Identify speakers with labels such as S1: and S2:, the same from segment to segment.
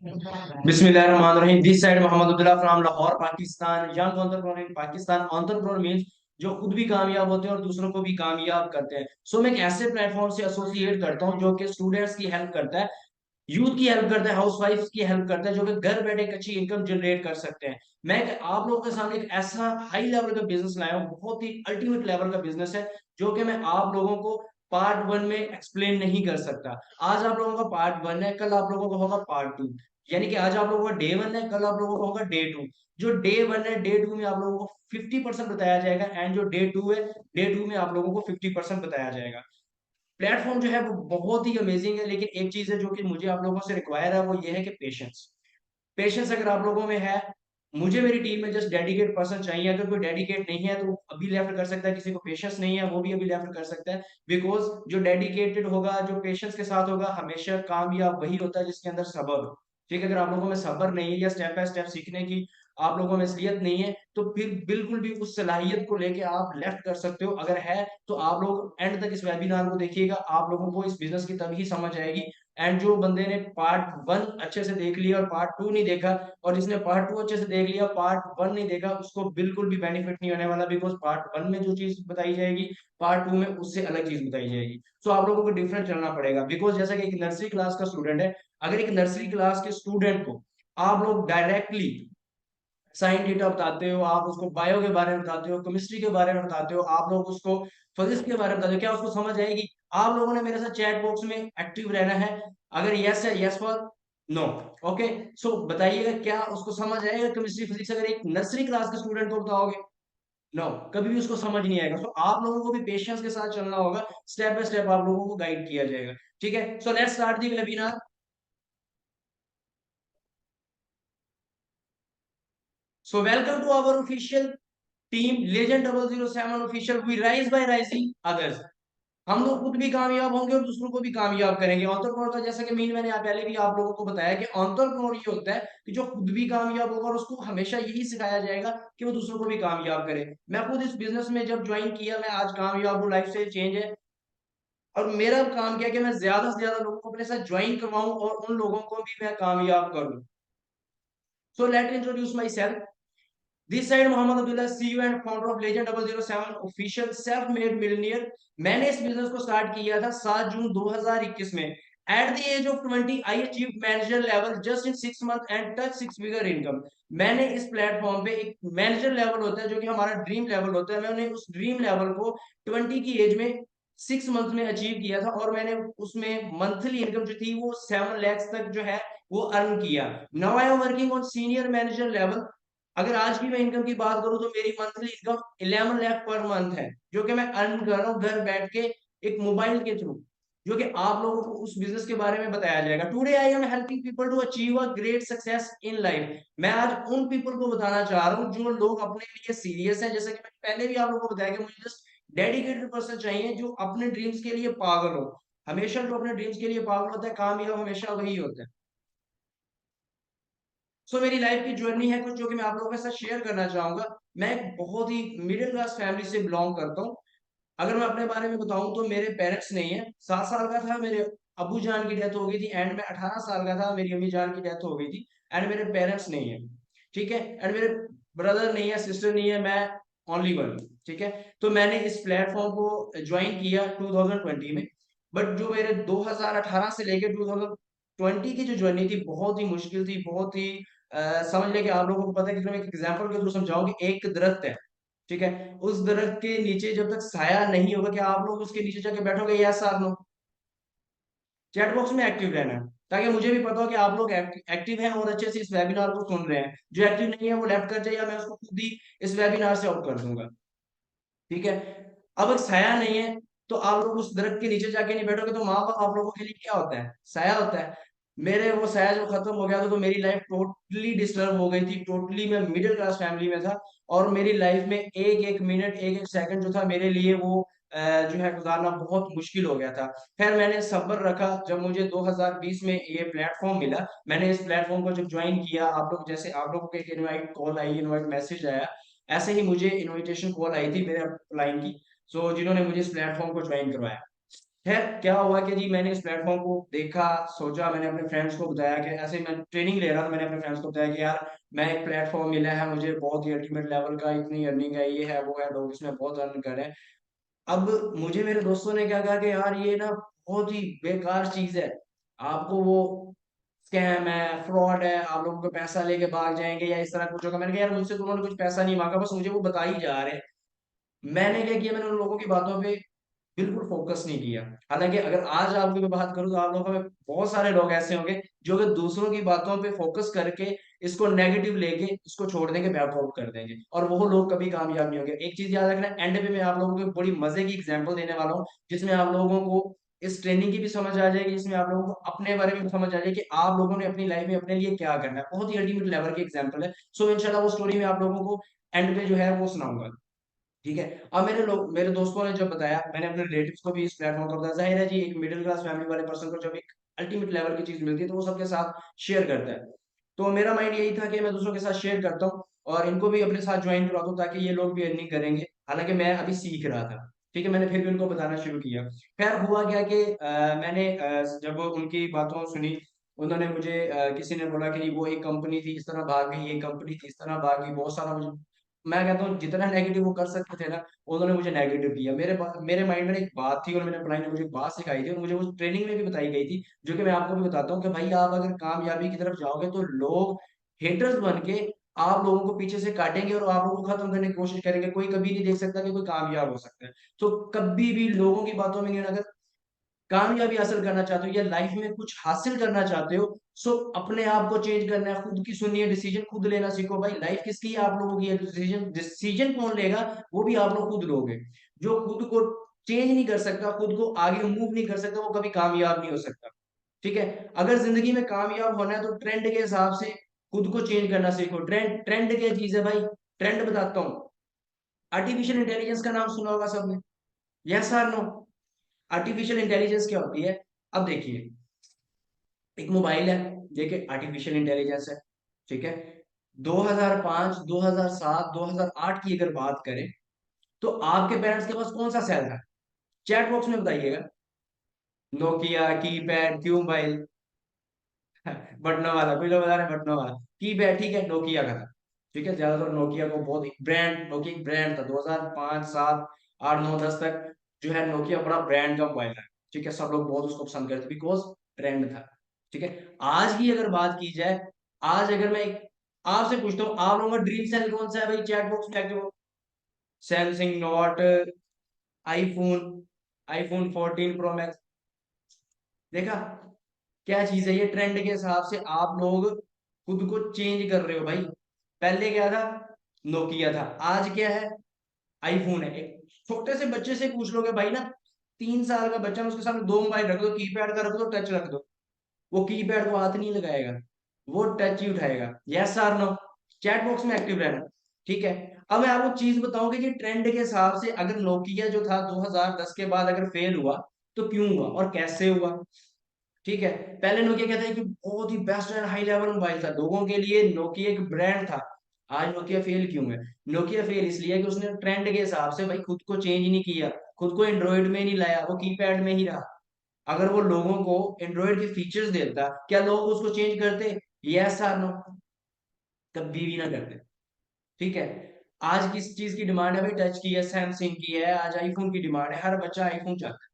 S1: बिस्मिल्लाहिर्रहमानिर्रहीम। This side Mohammad Abdullah from Lahore Pakistan. Young entrepreneur in Pakistan. Entrepreneur means जो खुद भी कामयाब होते हैं और दूसरों को भी कामयाब करते हैं। सो मैं एक ऐसे प्लेटफॉर्म से एसोसिएट करता हूं जो कि स्टूडेंट्स की हेल्प करता है, यूथ की हेल्प करता है, हाउसवाइफ की हेल्प करता है, जो कि घर बैठे एक अच्छी इनकम जनरेट कर सकते हैं। आप लोगों के सामने एक ऐसा हाई लेवल का बिजनेस लाया हूँ, बहुत ही अल्टीमेट लेवल का बिजनेस है, जो कि मैं आप लोगों को पार्ट वन में एक्सप्लेन नहीं कर सकता। आज आप लोगों का पार्ट वन है, कल आप लोगों का होगा पार्ट टू। यानी कि आज आप लोगों का डे वन है, कल आप लोगों का होगा डे टू। जो डे वन है, डे टू में आप लोगों को 50% बताया जाएगा, एंड जो डे टू है, डे टू में आप लोगों को 50% बताया जाएगा। प्लेटफॉर्म जो है वो बहुत ही अमेजिंग है, लेकिन एक चीज है जो कि मुझे आप लोगों से रिक्वायर है, वो ये है कि पेशेंस। पेशेंस अगर आप लोगों में है, मुझे मेरी टीम में जस्ट डेडिकेट पर्सन चाहिए। अगर कोई डेडिकेट नहीं है तो वो अभी लेफ्ट कर सकता है, किसी को पेशेंस नहीं है वो भी अभी लेफ्ट कर सकता है। बिकॉज जो डेडिकेटेड होगा, जो पेशेंस के साथ होगा, हमेशा कामयाब वही होता है जिसके अंदर सब्र हो। ठीक है, अगर आप लोगों में सब्र नहीं है या स्टेप बाय स्टेप सीखने की आप लोगों में असलियत नहीं है, तो फिर बिल्कुल भी उस सलाहियत को लेके आप लेफ्ट कर सकते हो। अगर है तो आप लोग एंड तक इस वेबिनार को देखिएगा, आप लोगों को इस बिजनेस की तभी समझ आएगी। एंड जो बंदे ने पार्ट वन अच्छे से देख लिया और पार्ट टू नहीं देखा, और जिसने पार्ट टू अच्छे से देख लिया पार्ट वन नहीं देखा, उसको बिल्कुल भी बेनिफिट नहीं होने वाला। बिकॉज पार्ट वन में जो चीज बताई जाएगी, पार्ट टू में उससे अलग चीज बताई जाएगी। सो आप लोगों को डिफरेंट चलना पड़ेगा। बिकॉज जैसा कि एक नर्सरी क्लास का स्टूडेंट है, अगर एक नर्सरी क्लास के स्टूडेंट को आप लोग डायरेक्टली साइन डेटा बताते हो, आप उसको बायो के बारे में बताते हो, केमिस्ट्री के बारे में बताते हो, आप लोग उसको फिजिक्स के बारे में बताते हो, क्या उसको समझ आएगी? आप लोगों ने मेरे साथ चैट बॉक्स में एक्टिव रहना है। अगर यस है यस फॉर, नो। ओके, सो बताइएगा क्या उसको समझ आएगा केमिस्ट्री फिजिक्स? अगर एक नर्सरी क्लास के स्टूडेंट को बताओगे, नो, कभी भी उसको समझ नहीं आएगा। तो आप लोगों को भी पेशेंस के साथ चलना होगा, स्टेप बाय स्टेप आप लोगों को गाइड किया जाएगा। ठीक है, so let's start the webinar. So welcome to our official team legend 007 official. We rise by rising others. हम लोग खुद भी कामयाब होंगे और दूसरों को भी कामयाब करेंगे। एंटरप्रेन्योर का जैसा कि मैंने पहले भी आप लोगों को बताया कि एंटरप्रेन्योर ये होता है कि जो खुद भी कामयाब होगा, और उसको हमेशा यही सिखाया जाएगा कि वो दूसरों को भी कामयाब करे। मैं खुद इस बिजनेस में जब ज्वाइन किया, मैं आज कामयाब हूँ, लाइफ से चेंज है। और मेरा काम क्या है कि मैं ज्यादा से ज्यादा लोगों को अपने साथ ज्वाइन करवाऊं और उन लोगों को भी मैं कामयाब करूं। So let introduce myself. This side Mohammad Abdullah, CEO and founder of legend 007 official self made millionaire. मैंने इस बिजनेस को स्टार्ट किया था 7 जून 2021 में। At the age of 20 I achieve manager level just in 6 month and touch 6 figure income. मैंने इस platform पे एक मैनेजर लेवल होता है जो कि हमारा ड्रीम लेवल होता है, मैंने उस ड्रीम लेवल को 20 की एज में 6 मंथ में अचीव किया था। और मैंने उसमें मंथली इनकम जो थी वो 7 lakhs तक जो है वो अर्न किया। Now I am working on senior manager level. अगर आज की मैं इनकम की बात करूं तो मेरी monthly income 11 lakh per month है, जो कि मैं अर्न कर रहा हूं घर बैठ के एक मोबाइल के थ्रू, जो कि आप लोगों को उस बिजनेस के बारे में बताया जाएगा। Today I am helping people to achieve a great success in life. मैं आज उन पीपल को बताना चाह रहा हूं जो लोग अपने लिए सीरियस है। जैसे कि मैंने पहले भी आप लोगों को बताया कि मुझे जस्ट डेडिकेटेड पर्सन चाहिए जो अपने ड्रीम्स के लिए पागल हो। हमेशा जो अपने ड्रीम्स के लिए पागल होता है, कामयाब हमेशा वही होता है। मेरी लाइफ की जर्नी है कुछ जो कि मैं आप लोगों के साथ शेयर करना चाहूंगा। मैं एक बहुत ही मिडिल क्लास फैमिली से बिलोंग करता हूँ। अगर मैं अपने बारे में बताऊं तो मेरे पेरेंट्स नहीं है। 7 साल का था, मेरे अबू जान की डेथ हो गई थी, एंड मैं 18 साल का था, मेरी अम्मी जान की डेथ हो गई थी। एंड मेरे पेरेंट्स नहीं है। ठीक है, एंड मेरे ब्रदर नहीं है, सिस्टर नहीं है, मैं ओनली वन। ठीक है, तो मैंने इस प्लेटफॉर्म को ज्वाइन किया 2020 में। बट जो मेरे 2018 से लेकर 2020 की जो जर्नी थी, बहुत ही मुश्किल थी, बहुत ही समझ लेके आप लोगों को पता है कि मैं एक एग्जांपल के थ्रू समझाऊं कि एक दरख्त है। ठीक है, उस दरख्त के नीचे जब तक साया नहीं होगा, क्या आप लोग उसके नीचे जाके बैठोगे? यस और नो? चैट बॉक्स में एक्टिव रहना है, ताकि मुझे भी पता हो कि आप लोग एक्टिव हैं और अच्छे से इस वेबिनार को सुन रहे हैं। जो एक्टिव नहीं है वो लेफ्ट कर जाए, या मैं उसको खुद ही इस वेबिनार से आउट कर दूंगा। ठीक है, अब एक साया नहीं है तो आप लोग उस दरख्त के नीचे जाके नहीं बैठोगे, तो माँ बाप आप लोगों के लिए क्या होता है? साया होता है। मेरे वो साया जो खत्म हो गया था, तो मेरी लाइफ टोटली डिस्टर्ब हो गई थी। टोटली मैं मिडिल क्लास फैमिली में था, और मेरी लाइफ में एक एक मिनट, एक एक सेकंड जो था मेरे लिए वो जो है गुजारना बहुत मुश्किल हो गया था। फिर मैंने सब्र रखा, जब मुझे 2020 में ये प्लेटफॉर्म मिला, मैंने इस प्लेटफॉर्म को जब ज्वाइन किया, आप लोग जैसे आप लोगों को एक इनवाइट कॉल आई, इनवाइट मैसेज आया, ऐसे ही मुझे इनविटेशन कॉल आई थी मेरे क्लाइंट की। जिन्होंने मुझे इस प्लेटफॉर्म को ज्वाइन करवाया। खैर क्या हुआ कि जी मैंने इस प्लेटफॉर्म को देखा, सोचा, मैंने अपने फ्रेंड्स को बताया कि ऐसे मैं ट्रेनिंग ले रहा था, मैंने अपने फ्रेंड्स को बताया कि यार मैं एक प्लेटफॉर्म मिला है मुझे बहुत ही अल्टीमेट लेवल का, इतनी अर्निंग है, ये है वो है, लोग इसमें बहुत अर्न कर रहे हैं। अब मुझे मेरे दोस्तों ने क्या कहा कि यार ये ना बहुत ही बेकार चीज है, आपको वो स्कैम है, फ्रॉड है, आप लोगों को पैसा लेके भाग जाएंगे या इस तरह कुछ होगा। मैंने कहा यार मुझसे तो उन्होंने कुछ पैसा नहीं मांगा, बस मुझे वो बता ही जा रहे हैं। मैंने क्या किया, मैंने उन लोगों की बातों पे बिल्कुल फोकस नहीं किया। हालांकि अगर आज आपकी मैं बात करूं तो आप लोगों में बहुत सारे लोग ऐसे होंगे जो कि दूसरों की बातों पे फोकस करके इसको नेगेटिव लेके इसको छोड़ देंगे, बैकआउट कर देंगे, और वो लोग कभी कामयाब नहीं होंगे। एक चीज याद रखना, एंड पे मैं आप लोगों को बड़ी मजे की एग्जांपल देने वाला हूँ, जिसमें आप लोगों को इस ट्रेनिंग की भी समझ आ जाएगी, जिसमें आप लोगों को अपने बारे में भी समझ आ जाएगी कि आप लोगों ने अपनी लाइफ में अपने लिए क्या करना है। बहुत ही अल्टीमेट लेवल की एग्जांपल है। सो इंशाल्लाह वो स्टोरी में आप लोगों को एंड पे जो है वो सुनाऊंगा। ठीक है। अब मेरे दोस्तों ने जब बताया, मैंने अपने रिलेटिव्स को भी इस प्लेटफॉर्म पर बताया। जाहिर है जी, एक मिडिल क्लास फैमिली वाले पर्सन को जब एक अल्टीमेट लेवल की चीज मिलती है तो वो सबके साथ शेयर करता है। तो मेरा माइंड यही था कि मैं दूसरों के साथ शेयर करता हूँ और इनको भी अपने साथ ज्वाइन करवा दूं ताकि ये लोग भी अर्निंग करेंगे। हालांकि मैं अभी सीख रहा था। ठीक है, मैंने फिर भी उनको बताना शुरू किया। खैर हुआ क्या कि मैंने जब उनकी बातों सुनी, उन्होंने मुझे किसी ने बोला कि वो एक कंपनी थी इस तरह भाग गई, एक कंपनी थी इस तरह भाग गई, बहुत सारा मुझे, मैं कहता हूँ जितना नेगेटिव वो कर सकते थे ना, उन्होंने मुझे नेगेटिव किया। मेरे माइंड में एक बात थी और मैंने अपनाई ने मुझे एक बात सिखाई थी और मुझे उस ट्रेनिंग में भी बताई गई थी, जो कि मैं आपको भी बताता हूँ कि भाई आप अगर कामयाबी की तरफ जाओगे तो लोग हेटर्स बन के आप लोगों को पीछे से काटेंगे और आप लोगों को खत्म करने की कोशिश करेंगे। कोई कभी नहीं देख सकता कि कोई कामयाब हो सकता है। तो कभी भी लोगों की बातों में नहीं, अगर कामयाबी हासिल करना चाहते हो या लाइफ में कुछ हासिल करना चाहते हो, सो अपने आप को चेंज करना है, खुद की सुनिए, डिसीजन खुद लेना सीखो। भाई लाइफ किसकी है? आप लोगों की है। डिसीजन डिसीजन कौन लेगा? वो भी आप लोग खुद लोगे। जो खुद को चेंज नहीं कर सकता, खुद को आगे मूव नहीं कर सकता, वो कभी कामयाब नहीं हो सकता। ठीक है। अगर जिंदगी में कामयाब होना है तो ट्रेंड के हिसाब से खुद को चेंज करना सीखो। ट्रेंड ट्रेंड क्या चीज है भाई? ट्रेंड बताता हूँ। आर्टिफिशियल इंटेलिजेंस का नाम सुना होगा सबने? यस और नो? आर्टिफिशियल इंटेलिजेंस क्या होती है? अब देखिए, एक मोबाइल है, देखिए आर्टिफिशियल इंटेलिजेंस है। ठीक है। 2005, 2007, 2008 की अगर बात करें तो आपके पेरेंट्स के पास कौन सा सेल था? चैट बॉक्स में बताइएगा। Nokia, keypad, Q mobile? बटनों वाला? कोई लोग बता रहे हैं बटनों वाला। कीपैड, ठीक है, नोकिया का था। ठीक है, ज्यादातर नोकिया को बहुत ब्रांड, नोकिया एक ब्रांड था 2005, 7, 8, 9, 10 तक जो है नोकिया बड़ा ब्रांड का मोबाइल था। ठीक है, सब लोग बहुत उसको पसंद करते बिकॉज ट्रेंड था। ठीक है। आज की अगर बात की जाए, आज अगर मैं आपसे पूछता हूँ आप लोगों का ड्रीम सेल कौन सा है भाई? चैट बॉक्स में एक्टिव हो। Samsung note, iPhone, iPhone 14 pro max. देखा क्या चीज है? ये ट्रेंड के हिसाब से आप लोग खुद को चेंज कर रहे हो भाई। पहले क्या था? नोकिया था। आज क्या है? आईफोन है। एक छोटे से बच्चे से पूछ लोगे भाई ना, 3 साल का बच्चा, उसके सामने दो मोबाइल रख दो, कीपैड का रख दो, टच रख दो, वो कीपैड को हाथ नहीं लगाएगा, वो टच ही उठाएगा। यस और नो? चैट बॉक्स में एक्टिव रहना। ठीक है। अब मैं आपको चीज बताऊं कि ट्रेंड के हिसाब से अगर नोकिया जो था 2010 के बाद अगर फेल हुआ तो क्यों हुआ और कैसे हुआ? ठीक है। पहले नोकिया क्या था कि बहुत ही best and high level mobile था, लोगों के लिए नोकिया एक ब्रांड था। आज नोकिया फेल क्यों है? नोकिया फेल इसलिए है कि उसने ट्रेंड के हिसाब से भाई खुद को चेंज नहीं किया, खुद को एंड्रॉइड में नहीं लाया, वो कीपैड में ही रहा। अगर वो लोगों को एंड्रॉइड के फीचर्स देता, क्या लोग उसको चेंज करते? यस और नो? कभी भी ना करते। ठीक है। आज किस चीज की डिमांड है भाई? टच की है, सैमसंग की है, आज आईफोन की डिमांड है, हर बच्चा आईफोन चाहता है।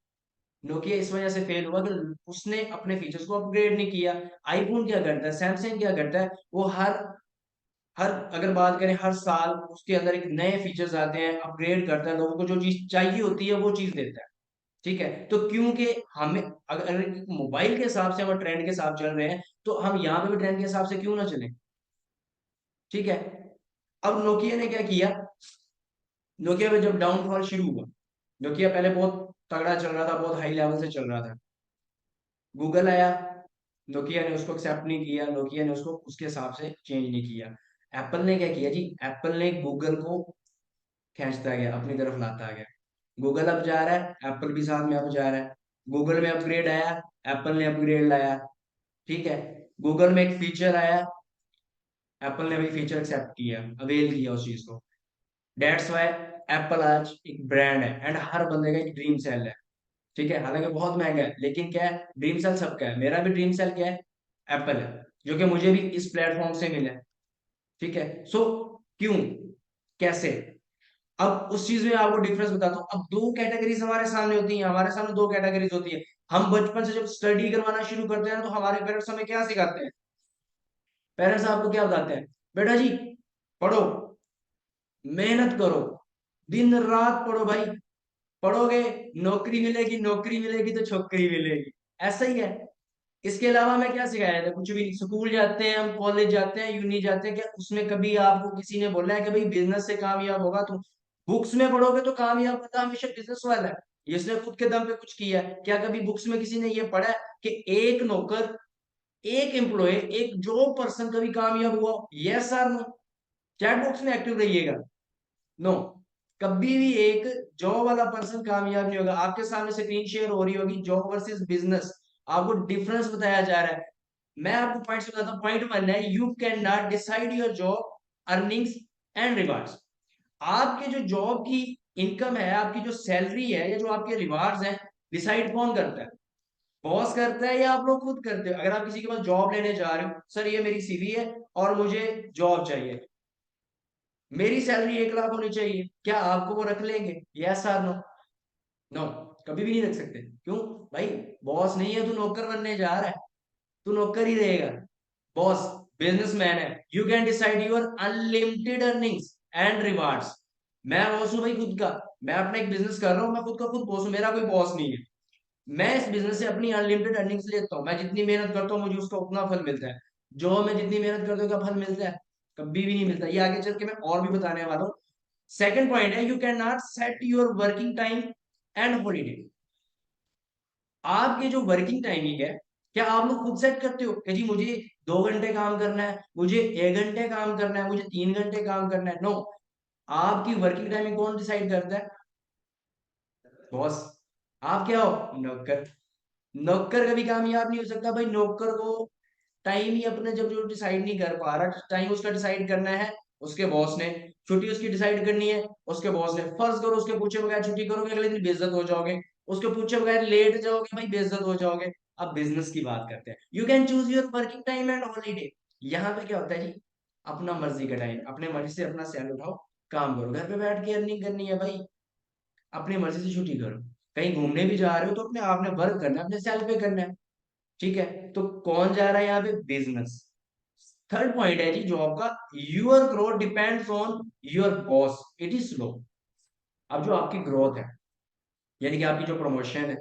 S1: नोकिया इस वजह से फेल हुआ कि उसने अपने फीचर्स को अपग्रेड नहीं किया। आईफोन क्या करता है, सैमसंग क्या करता है, वो हर हर अगर बात करें हर साल उसके अंदर एक नए फीचर्स आते हैं, अपग्रेड करता है, लोगों को जो चीज चाहिए होती है वो चीज देता है। ठीक है। तो क्योंकि हमें अगर मोबाइल के हिसाब से हम ट्रेंड के साथ चल रहे हैं तो हम यहाँ पे भी ट्रेंड के हिसाब से क्यों ना चले? ठीक है। अब नोकिया ने क्या किया? नोकिया में जब डाउनफॉल शुरू हुआ, नोकिया पहले बहुत तगड़ा चल रहा था, बहुत हाई लेवल से चल रहा था। गूगल आया, नोकिया ने उसको एक्सेप्ट नहीं किया, नोकिया ने उसको उसके हिसाब से चेंज नहीं किया। एप्पल ने क्या किया जी? एप्पल ने गूगल को खींचता गया, अपनी तरफ लाता गया। गूगल अब जा रहा है, एप्पल भी साथ में अब जा रहा है। गूगल में अपग्रेड आया, एप्पल ने अपग्रेड लाया। ठीक है। गूगल में एक फीचर आया, एप्पल ने भी फीचर एक्सेप्ट किया, अवेल किया उस चीज को। डेट्स वाई एप्पल आज एक ब्रांड है एंड हर बंदे का एक ड्रीम सेल है। ठीक है, हालांकि बहुत महंगा है, लेकिन क्या है, ड्रीम सेल सबका है। मेरा भी ड्रीम सेल क्या है, एप्पल है, जो कि मुझे भी इस प्लेटफॉर्म से मिला है। ठीक है, सो क्यों, कैसे, अब उस चीज में आपको डिफरेंस बताता हूँ। अब दो कैटेगरीज हमारे सामने होती हैं, हमारे सामने दो कैटेगरीज होती है। हम बचपन से जब स्टडी करवाना शुरू करते हैं ना, तो हमारे पेरेंट्स हमें क्या सिखाते हैं, पेरेंट्स आपको क्या बताते हैं, बेटा जी पढ़ो, मेहनत करो, दिन रात पढ़ो भाई, पढ़ोगे नौकरी मिलेगी, नौकरी मिलेगी तो छोकरी मिलेगी, ऐसा ही है। इसके अलावा हमें क्या सिखाया जाता है, कुछ भी नहीं। स्कूल जाते हैं हम, कॉलेज जाते हैं, यूनी जाते हैं, क्या उसमें कभी आपको किसी ने बोला है कि भाई बिजनेस से कामयाब होगा तुम, बुक्स में पढ़ोगे तो कामयाब होता हमेशा बिजनेस वाला है, इसने खुद के दम पे कुछ किया है क्या, कभी बुक्स में किसी ने ये पढ़ा है कि एक नौकर, एक एम्प्लॉय, एक जॉब पर्सन कभी कामयाब हुआ? Yes sir no, chat box में एक्टिव रहिएगा। नो, कभी भी एक जॉब वाला पर्सन कामयाब नहीं होगा। आपके सामने स्क्रीन शेयर हो रही होगी, जॉब वर्सेस बिजनेस, आपको डिफरेंस बताया जा रहा है। मैं आपको पॉइंट्स बताता हूँ। पॉइंट वन है, you can not decide your job earnings and rewards. आपके जो जॉब की इनकम है, आपकी जो सैलरी है, या जो आपके रिवार्ड्स हैं, डिसाइड कौन करता है, बॉस करता है या आप लोग खुद करते हो? अगर आप किसी के पास जॉब लेने जा रहे हो, सर ये मेरी सीवी है और मुझे जॉब चाहिए, मेरी सैलरी 1 लाख होनी चाहिए, क्या आपको वो रख लेंगे? यस और नो? नो, कभी भी नहीं रख सकते। क्यों भाई, बॉस नहीं है, तू नौकर बनने जा रहा है, तू नौकर ही रहेगा। बॉस बिजनेसमैन है, you can decide your unlimited earnings and rewards. मैं बॉस हूं भाई खुद का, मैं अपना एक बिजनेस कर रहा हूं, मैं खुद का खुद बॉस हूं, मेरा कोई बॉस नहीं है। मैं इस बिजनेस से अपनी अनलिमिटेड अर्निंग्स लेता हूँ, मैं जितनी मेहनत करता हूँ मुझे उसका उतना फल मिलता है। जो मैं जितनी मेहनत करता हूँ का फल मिलता है? कभी भी नहीं मिलता। ये आगे चल के मैं और भी बताने वाला हूँ। सेकंड पॉइंट है, you can not set your working time and holiday. आपकी जो वर्किंग टाइमिंग है, क्या आप लोग खुद सेट करते हो कि जी मुझे 2 घंटे काम करना है, मुझे 1 घंटे काम करना है, मुझे 3 घंटे काम करना है? नो, आपकी वर्किंग टाइमिंग कौन डिसाइड करता है? बॉस। आप क्या हो, नौकर। नौकर कभी कामयाब नहीं हो सकता भाई। नौकर को टाइम ही अपने जब जो डिसाइड नहीं कर पा रहा, टाइम उसका डिसाइड करना है उसके बॉस ने, छुट्टी उसकी डिसाइड करनी है उसके बॉस ने। फर्ज करो उसके पूछे बगैर छुट्टी करोगे, अगले दिन बेइज्जत हो जाओगे। उसके पूछे बगैर लेट जाओगे भाई, बेइज्जत हो जाओगे। अब बिजनेस की बात करते हैं, you can choose your working time and holiday. यहाँ पे क्या होता है जी, अपना मर्जी का टाइम, अपने मर्जी से अपना सैल उठाओ, काम करो, घर पे बैठ के अर्निंग करनी है भाई, अपनी मर्जी से छुट्टी करो। कहीं घूमने भी जा रहे हो तो अपने आपने वर्क करना है, अपने सैल पे करना है। ठीक है, तो कौन जा रहा है यहाँ पे, बिजनेस। थर्ड पॉइंट है जी जॉब का, your growth depends on your boss, it is slow. अब जो आपकी ग्रोथ है, यानी कि आपकी जो प्रमोशन है,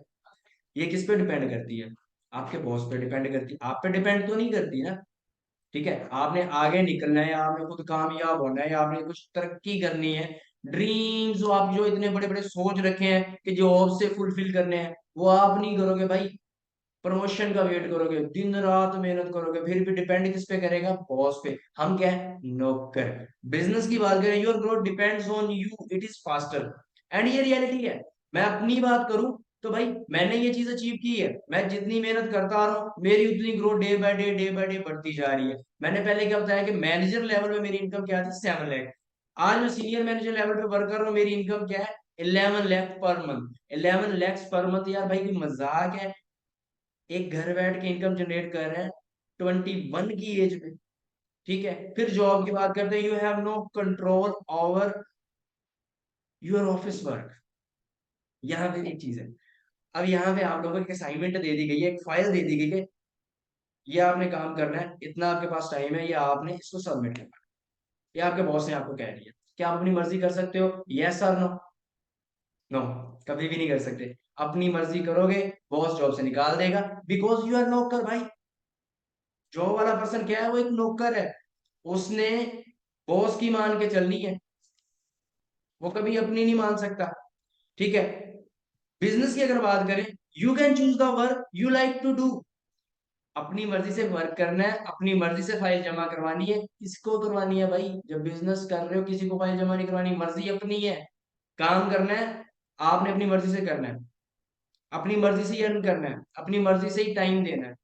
S1: ये किस पे डिपेंड करती है? आपके बॉस पे डिपेंड करती है, आप पे डिपेंड तो नहीं करती ना। ठीक है, आपने आगे निकलना है, आपने खुद कामयाब होना है, आपने कुछ तरक्की करनी है, ड्रीम्स जो आप जो इतने बड़े बड़े सोच रखे हैं कि जॉब से फुलफिल करने हैं, वो आप नहीं करोगे भाई, प्रमोशन का वेट करोगे, दिन रात मेहनत करोगे, फिर भी डिपेंड किस पे करेगा, बॉस पे। हम क्या है, नौकर। बिजनेस की बात करें, your growth depends on you, it is faster, and ये रियलिटी है। मैं अपनी बात करूं तो भाई मैंने ये चीज अचीव की है, मैं जितनी मेहनत करता आ रहा हूं, मेरी उतनी ग्रोथ डे बाय डे बढ़ती जा रही है। मैंने पहले क्या बताया कि मैनेजर लेवल पे मेरी इनकम क्या थी, 7 लाख। आज मैं सीनियर मैनेजर लेवल पे वर्क कर रहा हूँ, मेरी इनकम क्या है, 11 lakh per month. 11 lakh per month, यार भाई कोई मजाक है? एक घर बैठ के इनकम जनरेट कर रहे हैं 21 की एज में। ठीक है, फिर जॉब की बात करते हैं, you have no control over your office work. यहाँ पे एक चीज है, अब यहाँ पे आप लोगों को एक असाइनमेंट दे दी गई है, एक फाइल दे दी गई है, ये आपने काम करना है, इतना आपके पास टाइम है, ये आपने इसको सबमिट करना है। ये आपके बॉस ने आपको कह दिया, क्या आप अपनी मर्जी कर सकते हो? यस और नो? नो, कभी भी नहीं कर सकते। अपनी मर्जी करोगे, बॉस जॉब से निकाल देगा, बिकॉज यू आर नौकर भाई। जॉब वाला पर्सन क्या है, वो एक नौकर है, उसने बॉस की मान के चलनी है, वो कभी अपनी नहीं मान सकता। ठीक है, बिजनेस की अगर बात करें, you can choose the work you like to do. अपनी मर्जी से वर्क करना है, अपनी मर्जी से फाइल जमा करवानी है। किसको करवानी है भाई, जब बिजनेस कर रहे हो किसी को फाइल जमा नहीं करवानी, मर्जी अपनी है, काम करना है, आपने अपनी मर्जी से करना है, अपनी मर्जी से ही अर्न करना है, अपनी मर्जी से ही टाइम देना है।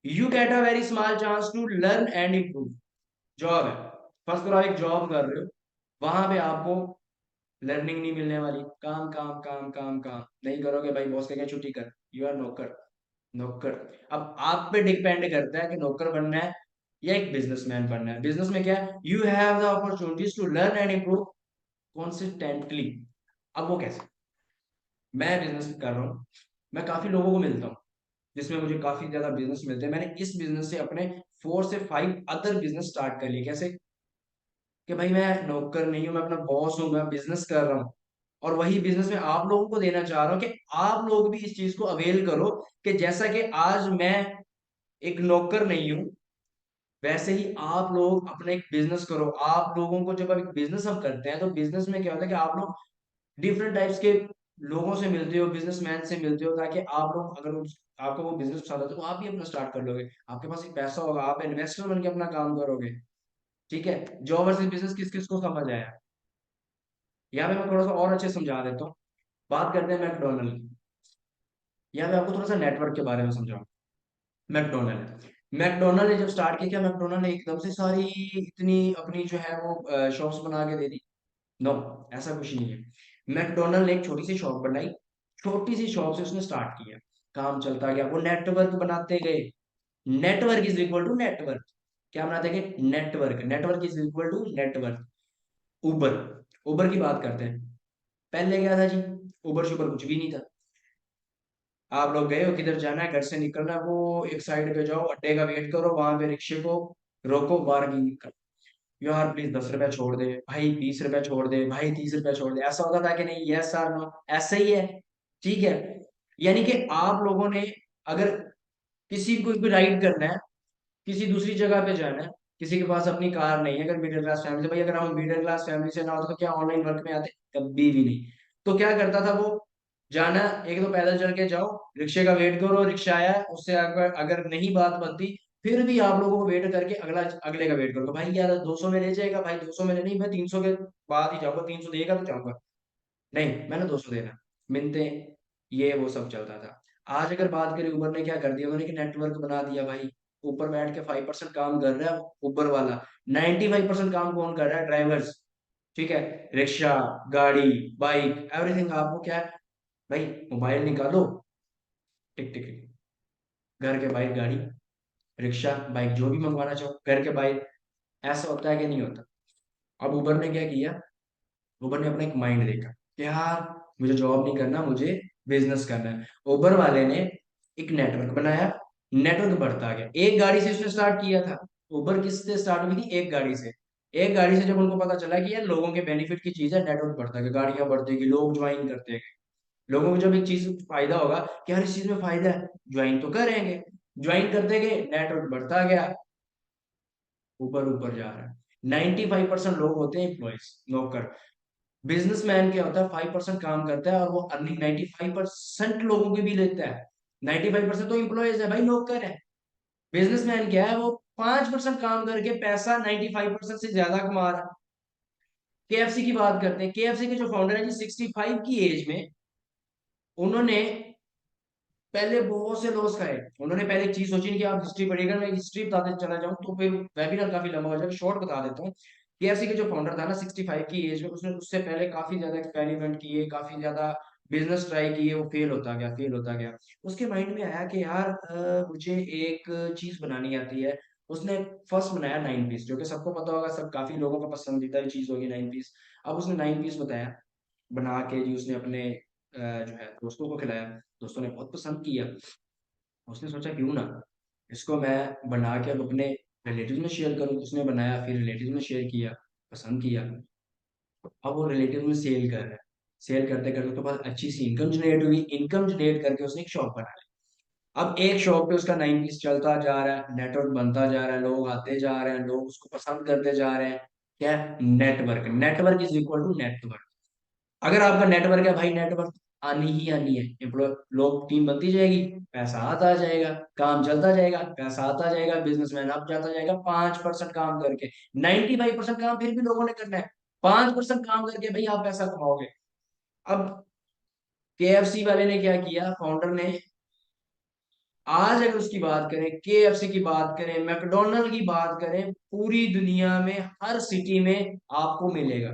S1: You get a very small chance to learn and improve. Job है, फर्स्ट करो आप एक जॉब कर रहे हो, वहां पे आपको लर्निंग नहीं मिलने वाली, काम काम काम काम काम, नहीं करोगे भाई बॉस कहेगा छुट्टी कर, यू आर नौकर। नौकर। अब आप पे डिपेंड करता है कि नौकर बनना है या एक बिजनेसमैन बनना है। बिजनेस में क्या है, you have the opportunities to learn and improve consistently. अब वो कैसे, मैं बिजनेस कर रहा हूँ, मैं काफी लोगों को मिलता हूँ जिसमें मुझे काफी ज्यादा बिजनेस मिलते हैं। मैंने इस बिजनेस से अपने 4 से 5 अदर बिजनेस स्टार्ट कर लिए। कैसे कि भाई मैं नौकर नहीं हूँ, मैं अपना बॉस हूँ, मैं बिजनेस कर रहा हूँ, और वही बिजनेस में आप लोगों को देना चाह रहा हूँ कि आप लोग भी इस चीज को अवेल करो, कि जैसा कि आज मैं एक नौकर नहीं हूँ, वैसे ही आप लोग अपना एक बिजनेस करो। आप लोगों को जब अब एक बिजनेस हम करते हैं तो बिजनेस में क्या होता है कि आप लोग डिफरेंट टाइप्स के लोगों से मिलते हो, बिजनेसमैन से मिलते हो, ताकि आप लोग अगर आपको वो बिजनेस पसंद है तो आप भी अपना स्टार्ट कर लोगे, आपके पास एक पैसा होगा, आप इन्वेस्टर बन के अपना काम करोगे। ठीक है, जॉब वर्सेस बिजनेस किस किस को समझ आया? यहाँ पे मैं थोड़ा सा और अच्छे समझा देता हूँ। बात करते हैं मैकडोनल्ड की। यहाँ पे आपको थोड़ा सा नेटवर्क के बारे में समझाऊँ। मैकडोनल्ड, मैकडोनल्ड ने जब स्टार्ट किया, क्या मैकडोनल्ड ने एकदम से सारी इतनी अपनी जो है वो शॉप्स बना के दे दी? नो, ऐसा कुछ नहीं है। मैकडोनल्ड ने एक छोटी सी शॉप बनाई, छोटी सी शॉप से उसने स्टार्ट किया, काम चलता गया, वो नेटवर्क बनाते गए। Network is equal to network. क्या बनाते गए? Network. Network is equal to network. Uber, Uber की बात करते हैं। पहले क्या था जी? उबर शुबर कुछ भी नहीं था। आप लोग गए हो, किधर जाना है, घर से निकलना है, वो एक साइड पे जाओ, अड्डे का वेट करो, वहां पे रिक्शे को रोको, बार्गिंग कर, यार प्लीज 10 रुपए छोड़ दे भाई, 20 रुपए छोड़ दे भाई, 30 रुपए छोड़ दे। ऐसा होता था कि नहीं? यस सर, नो, ऐसा ही है। ठीक है, यानी कि आप लोगों ने अगर किसी को भी राइड करना है, किसी दूसरी जगह पे जाना है, किसी के पास अपनी कार नहीं है, अगर मिडिल क्लास फैमिली से, भाई अगर हम मिडिल क्लास फैमिली से ना होते तो क्या ऑनलाइन वर्क में आते? कभी भी नहीं। तो क्या करता था वो? जाना, एक तो पैदल चल के जाओ, रिक्शे का वेट करो, रिक्शा आया, उससे अगर अगर नहीं बात बनती, फिर भी आप लोगों को वेट करके अगला अगले का वेट करो, तो भाई यार 200 में ले जाएगा, भाई 200 में नहीं, मैं 300 के बाद ही जाऊंगा, 300 देगा तो जाऊंगा, नहीं मैंने 200 देना, मिलते, ये वो सब चलता था। आज अगर बात करें, उबर ने क्या कर दिया, उन्होंने नेटवर्क बना दिया भाई। ऊपर बैठ के 5% काम कर रहा है उबर वाला, 95% काम कौन कर रहा है? ड्राइवर्स। ठीक है, रिक्शा, गाड़ी, बाइक, एवरीथिंग आपको क्या है भाई? मोबाइल निकालो, टिक टिक टिक, घर के बाइक, गाड़ी, रिक्शा, बाइक, जो भी मंगवाना चाहो घर के बाइक। ऐसा होता है कि नहीं होता? अब उबर ने क्या किया, उबर ने अपना एक माइंड देखा कि यार मुझे जॉब नहीं करना, मुझे बिजनेस करना है। उबर वाले ने एक नेटवर्क बनाया, नेटवर्क बढ़ता गया। एक गाड़ी से उसने स्टार्ट किया था। उबर किससे स्टार्ट हुई थी? एक गाड़ी से। एक गाड़ी से जब उनको पता चला कि यार लोगों के बेनिफिट की चीज है, नेटवर्क बढ़ता गया, गाड़ियां बढ़ती गई, लोग ज्वाइन करते गए। लोगों को जब एक चीज फायदा होगा कि यार इस चीज में फायदा है, ज्वाइन तो करेंगे, ज्वाइन करते गए, नेटवर्क बढ़ता गया, ऊपर ऊपर जा रहा है। 95% लोग होते हैं एम्प्लॉयज, नौकर। बिजनेसमैन क्या होता है? 5% काम करता है और वो अर्निंग 95% लोगों की भी लेता है। 95% तो एम्प्लॉयज है भाई, नौकर है। बिजनेसमैन क्या है? वो 5% काम करके पैसा 95% से ज्यादा कमा रहा है। केएफसी की बात करते हैं, केएफसी के जो फाउंडर है जी, 65 की एज में उन्होंने पहले बहुत से लॉस खाए। उन्होंने पहले एक चीज सोची नहीं, कि आप हिस्ट्री पढ़िएगा, मैं हिस्ट्री बताते चला जाऊं तो फिर वेबिनार काफी लंबा हो जाएगा, शॉर्ट बता देता हूँ। केएफसी के जो फाउंडर था ना 65 की एज में, उसने उससे पहले काफी ज्यादा एक्सपेरिमेंट किए, काफी ज्यादा बिजनेस ट्राई किए, वो फेल होता गया, फेल होता गया। उसके माइंड में आया कि यार मुझे एक चीज बनानी आती है। उसने फर्स्ट बनाया 9 पीस, जो कि सबको पता होगा, सब काफी लोगों का पसंदीदा चीज होगी 9 पीस। अब उसने 9 पीस बताया, बना के जी उसने अपने जो है दोस्तों को खिलाया। दोस्तों ने बहुत पसंद किया। उसने सोचा क्यों ना इसको मैं बना के अब अपने रिलेटिव में शेयर करूं। उसने बनाया, फिर रिलेटिव में शेयर किया, पसंद किया। अब वो रिलेटिव में सेल कर रहा है। सेल करते करते तो बहुत अच्छी सी इनकम जनरेट हुई। इनकम जनरेट करके उसने एक शॉप बना ली। अब एक शॉप पे उसका 9 पीस चलता जा रहा है, नेटवर्क बनता जा रहा है, लोग आते जा रहे हैं, लोग उसको पसंद करते जा रहे हैं। क्या? Network. Network is equal to network. अगर आपका नेटवर्क है भाई, नेटवर्क आनी ही आनी है, एम्प्लॉय लोग, टीम बनती जाएगी, पैसा आता जाएगा, काम चलता जाएगा, पैसा आता जाएगा, बिजनेसमैन अप जाता जाएगा। 5% काम करके, 95% काम फिर भी लोगों ने करना है, 5% काम करके भाई आप पैसा कमाओगे। अब केएफसी वाले ने क्या किया, फाउंडर ने, आज अगर उसकी बात करें, केएफसी की बात करें, मैकडोनल्ड की बात करें, पूरी दुनिया में हर सिटी में आपको मिलेगा।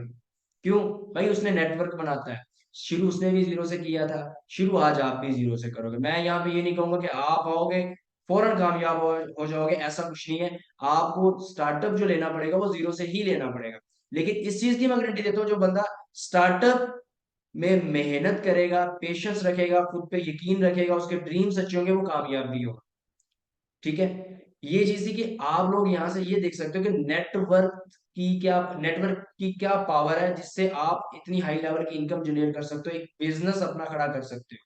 S1: क्यों? भाई उसने नेटवर्क बनाता है। शुरू उसने भी जीरो से किया था, शुरू आज आप भी जीरो से करोगे। मैं यहाँ पे ये नहीं कहूंगा कि आप आओगे फौरन कामयाब हो जाओगे, ऐसा कुछ नहीं है। आपको स्टार्टअप जो लेना पड़ेगा वो जीरो से ही लेना पड़ेगा। लेकिन इस चीज की मैं गारंटी देता हूँ, जो बंदा स्टार्टअप में मेहनत करेगा, पेशेंस रखेगा, खुद पे यकीन रखेगा, उसके ड्रीम सच्चे होंगे, वो कामयाब भी होगा। ठीक है। ये चीज थी कि आप लोग यहाँ से ये देख सकते हो कि नेटवर्क की क्या पावर है, जिससे आप इतनी हाई लेवल की इनकम जनरेट कर सकते हो, एक बिजनेस अपना खड़ा कर सकते हो।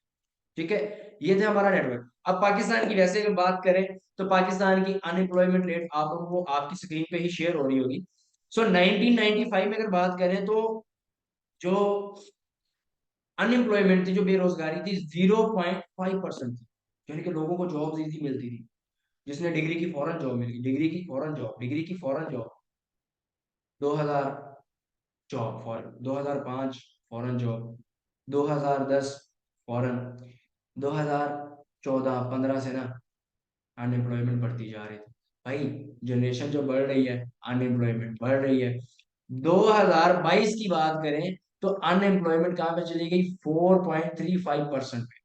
S1: ठीक है। ये थे हमारा नेटवर्क। अब पाकिस्तान की वैसे अगर बात करें, तो पाकिस्तान की अनएम्प्लॉयमेंट रेट आप लोगों को आपकी स्क्रीन पे ही शेयर हो रही होगी। सो 1995 में अगर बात करें तो जो अनएम्प्लॉयमेंट थी, जो बेरोजगारी थी, 0.5% थी। यानी कि लोगों को जॉब इजी मिलती थी। जिसने डिग्री की फौरन जॉब मिल गई, डिग्री की फौरन जॉब, डिग्री की फौरन जॉब। 2000 जॉब फौरन, 2005 फौरन जॉब, 2010 फौरन, 2014-15 से ना अनएम्प्लॉयमेंट बढ़ती जा रही थी। भाई जनरेशन जो बढ़ रही है, अनएम्प्लॉयमेंट बढ़ रही है। 2022 की बात करें तो अनएम्प्लॉयमेंट कहाँ पे चली गई? 4.35% पे।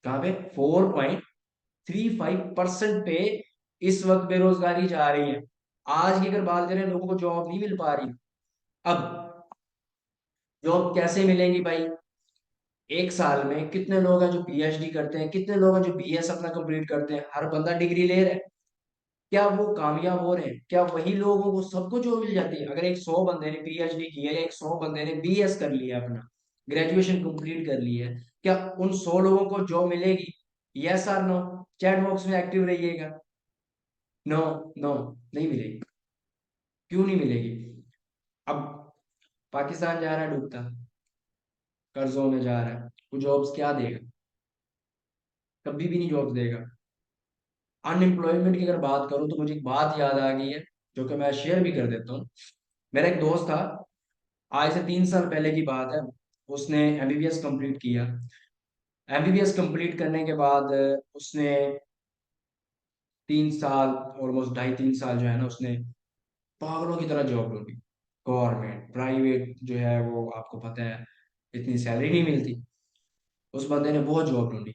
S1: कहाँ पे? 4.35% पे इस वक्त बेरोजगारी जा रही है। आज की अगर बात करें, लोगों को जॉब नहीं मिल पा रही। अब जॉब कैसे मिलेंगी भाई? एक साल में कितने लोग हैं जो पीएचडी करते हैं, कितने लोग हैं जो बीएस अपना कंप्लीट करते हैं, हर बंदा डिग्री ले रहा है। क्या वो कामयाब हो रहे हैं? क्या वही लोगों को सबको जॉब मिल जाती है? अगर एक 100 बंदे ने पीएचडी की है, या एक 100 बंदे ने बीएस कर लिया, अपना ग्रेजुएशन कंप्लीट कर ली है, क्या उन 100 लोगों को जॉब मिलेगी? यस और नो? चैट बॉक्स में एक्टिव रहिएगा। नो, नो, नहीं मिलेगी। क्यों नहीं मिलेगी? अब पाकिस्तान जा रहा है डूबता, कर्जों में जा रहा है, वो जॉब्स क्या देगा? कभी भी नहीं जॉब्स देगा। अनएम्प्लॉयमेंट की अगर बात करूं तो मुझे एक बात याद आ गई है, जो कि मैं शेयर भी कर देता हूँ। मेरा एक दोस्त था, आज से 3 साल पहले की बात है। उसने एमबीबीएस कंप्लीट किया। एमबीबीएस कंप्लीट करने के बाद उसने 3 साल, ऑलमोस्ट 2.5-3 साल जो है ना, उसने पागलों की तरह जॉब ढूंढी। गवर्नमेंट प्राइवेट जो है वो आपको पता है, इतनी सैलरी नहीं मिलती। उस बंदे ने बहुत जॉब ढूंढी।